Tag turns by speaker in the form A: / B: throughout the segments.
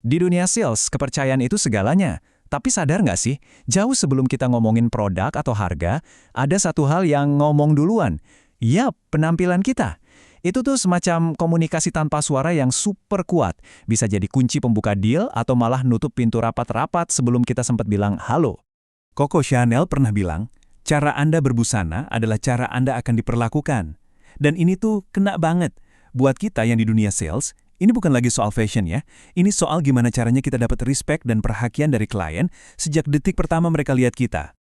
A: Di dunia sales, kepercayaan itu segalanya. Tapi sadar nggak sih, jauh sebelum kita ngomongin produk atau harga, ada satu hal yang ngomong duluan. Yap, penampilan kita. Itu tuh semacam komunikasi tanpa suara yang super kuat. Bisa jadi kunci pembuka deal atau malah nutup pintu rapat-rapat sebelum kita sempat bilang halo. Coco Chanel pernah bilang, cara Anda berbusana adalah cara Anda akan diperlakukan. Dan ini tuh kena banget. Buat kita yang di dunia sales, ini bukan lagi soal fashion ya. Ini soal gimana caranya kita dapat respect dan perhatian dari klien sejak detik pertama mereka lihat kita.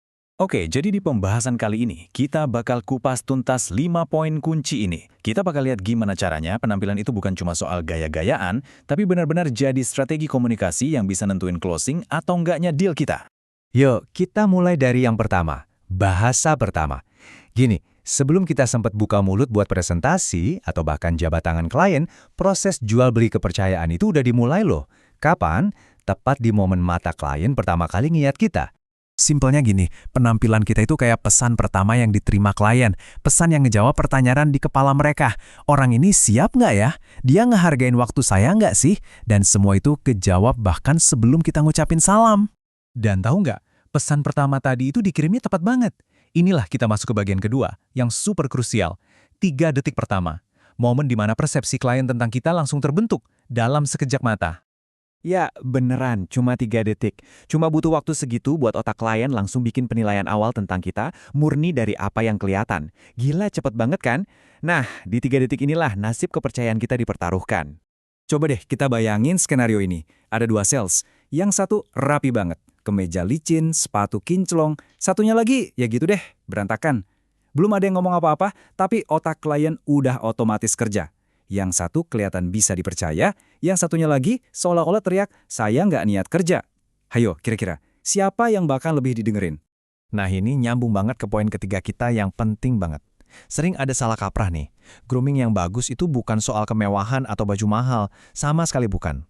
A: Oke, jadi di pembahasan kali ini, kita bakal kupas tuntas 5 poin kunci ini. Kita bakal lihat gimana caranya penampilan itu bukan cuma soal gaya-gayaan, tapi benar-benar jadi strategi komunikasi yang bisa nentuin closing atau enggaknya deal kita.
B: Yuk, kita mulai dari yang pertama, bahasa pertama. Gini, sebelum kita sempat buka mulut buat presentasi atau bahkan jabat tangan klien, proses jual beli kepercayaan itu udah dimulai loh. Kapan? Tepat di momen mata klien pertama kali ngeliat kita.
A: Simpelnya gini, penampilan kita itu kayak pesan pertama yang diterima klien. Pesan yang ngejawab pertanyaan di kepala mereka. Orang ini siap nggak ya? Dia ngehargain waktu saya nggak sih? Dan semua itu kejawab bahkan sebelum kita ngucapin salam. Dan tahu nggak, pesan pertama tadi itu dikirimnya tepat banget. Inilah kita masuk ke bagian kedua, yang super krusial. 3 detik pertama. Momen di mana persepsi klien tentang kita langsung terbentuk dalam sekejap mata.
C: Ya, beneran, cuma 3 detik. Cuma butuh waktu segitu buat otak klien langsung bikin penilaian awal tentang kita, murni dari apa yang kelihatan. Gila, cepet banget kan? Nah, di 3 detik inilah nasib kepercayaan kita dipertaruhkan.
A: Coba deh kita bayangin skenario ini. Ada 2 sales. Yang satu rapi banget. Kemeja licin, sepatu kinclong. Satunya lagi, ya gitu deh, berantakan. Belum ada yang ngomong apa-apa, tapi otak klien udah otomatis kerja. Yang satu kelihatan bisa dipercaya, yang satunya lagi seolah-olah teriak, saya nggak niat kerja. Hayo, kira-kira, siapa yang bakal lebih didengerin? Nah ini nyambung banget ke poin ketiga kita yang penting banget. Sering ada salah kaprah nih. Grooming yang bagus itu bukan soal kemewahan atau baju mahal, sama sekali bukan.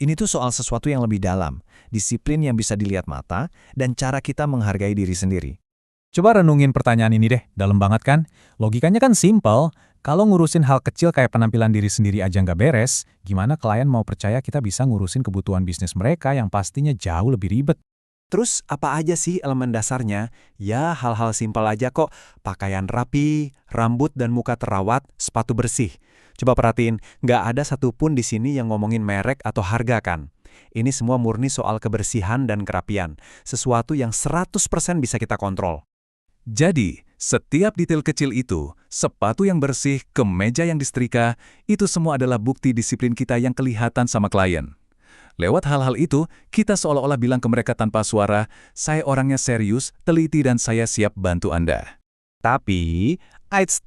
A: Ini tuh soal sesuatu yang lebih dalam, disiplin yang bisa dilihat mata, dan cara kita menghargai diri sendiri. Coba renungin pertanyaan ini deh, dalam banget kan? Logikanya kan simpel. Kalau ngurusin hal kecil kayak penampilan diri sendiri aja nggak beres, gimana klien mau percaya kita bisa ngurusin kebutuhan bisnis mereka yang pastinya jauh lebih ribet?
C: Terus apa aja sih elemen dasarnya? Ya, hal-hal simpel aja kok. Pakaian rapi, rambut dan muka terawat, sepatu bersih. Coba perhatiin, nggak ada satupun di sini yang ngomongin merek atau harga kan? Ini semua murni soal kebersihan dan kerapian. Sesuatu yang 100% bisa kita kontrol.
A: Jadi, setiap detail kecil itu, sepatu yang bersih, kemeja yang disetrika, itu semua adalah bukti disiplin kita yang kelihatan sama klien. Lewat hal-hal itu, kita seolah-olah bilang ke mereka tanpa suara, saya orangnya serius, teliti dan saya siap bantu Anda.
B: Tapi,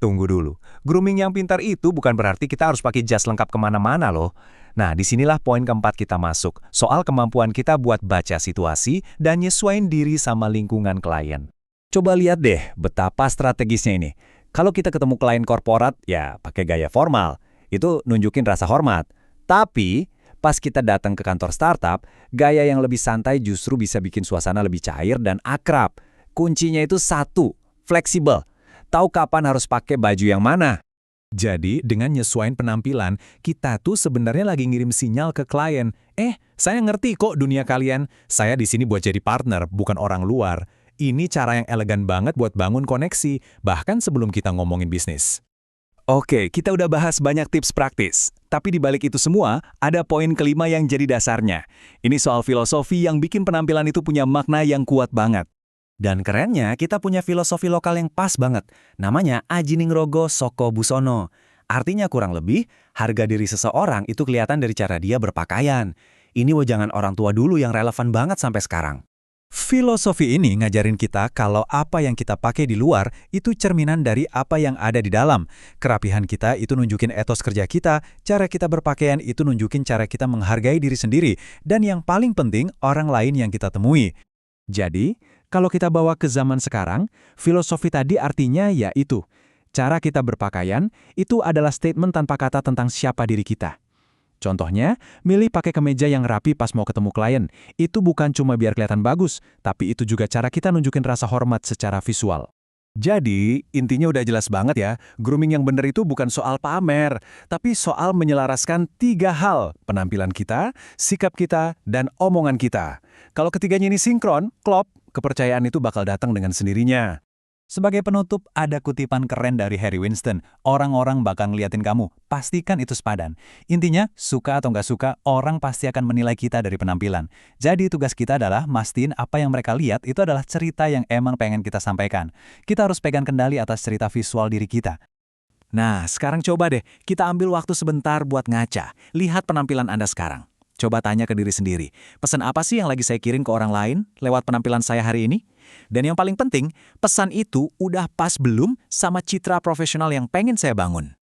B: tunggu dulu. Grooming yang pintar itu bukan berarti kita harus pakai jas lengkap kemana-mana loh. Nah, disinilah poin keempat kita masuk, soal kemampuan kita buat baca situasi dan nyesuaiin diri sama lingkungan klien. Coba lihat deh betapa strategisnya ini. Kalau kita ketemu klien korporat, ya pakai gaya formal. Itu nunjukin rasa hormat. Tapi, pas kita datang ke kantor startup, gaya yang lebih santai justru bisa bikin suasana lebih cair dan akrab. Kuncinya itu satu, fleksibel. Tahu kapan harus pakai baju yang mana.
A: Jadi, dengan nyesuaiin penampilan, kita tuh sebenarnya lagi ngirim sinyal ke klien. Saya ngerti kok dunia kalian. Saya di sini buat jadi partner, bukan orang luar. Ini cara yang elegan banget buat bangun koneksi, bahkan sebelum kita ngomongin bisnis. Oke, kita udah bahas banyak tips praktis. Tapi di balik itu semua, ada poin kelima yang jadi dasarnya. Ini soal filosofi yang bikin penampilan itu punya makna yang kuat banget.
C: Dan kerennya, kita punya filosofi lokal yang pas banget. Namanya Ajiningrogo Soko Busono. Artinya kurang lebih, harga diri seseorang itu kelihatan dari cara dia berpakaian. Ini wejangan orang tua dulu yang relevan banget sampai sekarang.
A: Filosofi ini ngajarin kita kalau apa yang kita pakai di luar itu cerminan dari apa yang ada di dalam. Kerapihan kita itu nunjukin etos kerja kita, cara kita berpakaian itu nunjukin cara kita menghargai diri sendiri, dan yang paling penting orang lain yang kita temui. Jadi, kalau kita bawa ke zaman sekarang, filosofi tadi artinya yaitu, cara kita berpakaian itu adalah statement tanpa kata tentang siapa diri kita. Contohnya, milih pakai kemeja yang rapi pas mau ketemu klien. Itu bukan cuma biar kelihatan bagus, tapi itu juga cara kita nunjukin rasa hormat secara visual.
C: Jadi, intinya udah jelas banget ya, grooming yang benar itu bukan soal pamer, tapi soal menyelaraskan 3 hal, penampilan kita, sikap kita, dan omongan kita. Kalau ketiganya ini sinkron, klop, kepercayaan itu bakal datang dengan sendirinya.
D: Sebagai penutup, ada kutipan keren dari Harry Winston. Orang-orang bakal ngeliatin kamu, pastikan itu sepadan. Intinya, suka atau nggak suka, orang pasti akan menilai kita dari penampilan. Jadi tugas kita adalah mastiin apa yang mereka lihat itu adalah cerita yang emang pengen kita sampaikan. Kita harus pegang kendali atas cerita visual diri kita.
A: Nah, sekarang coba deh, kita ambil waktu sebentar buat ngaca. Lihat penampilan Anda sekarang. Coba tanya ke diri sendiri, pesan apa sih yang lagi saya kirim ke orang lain lewat penampilan saya hari ini? Dan yang paling penting, pesan itu udah pas belum sama citra profesional yang pengen saya bangun?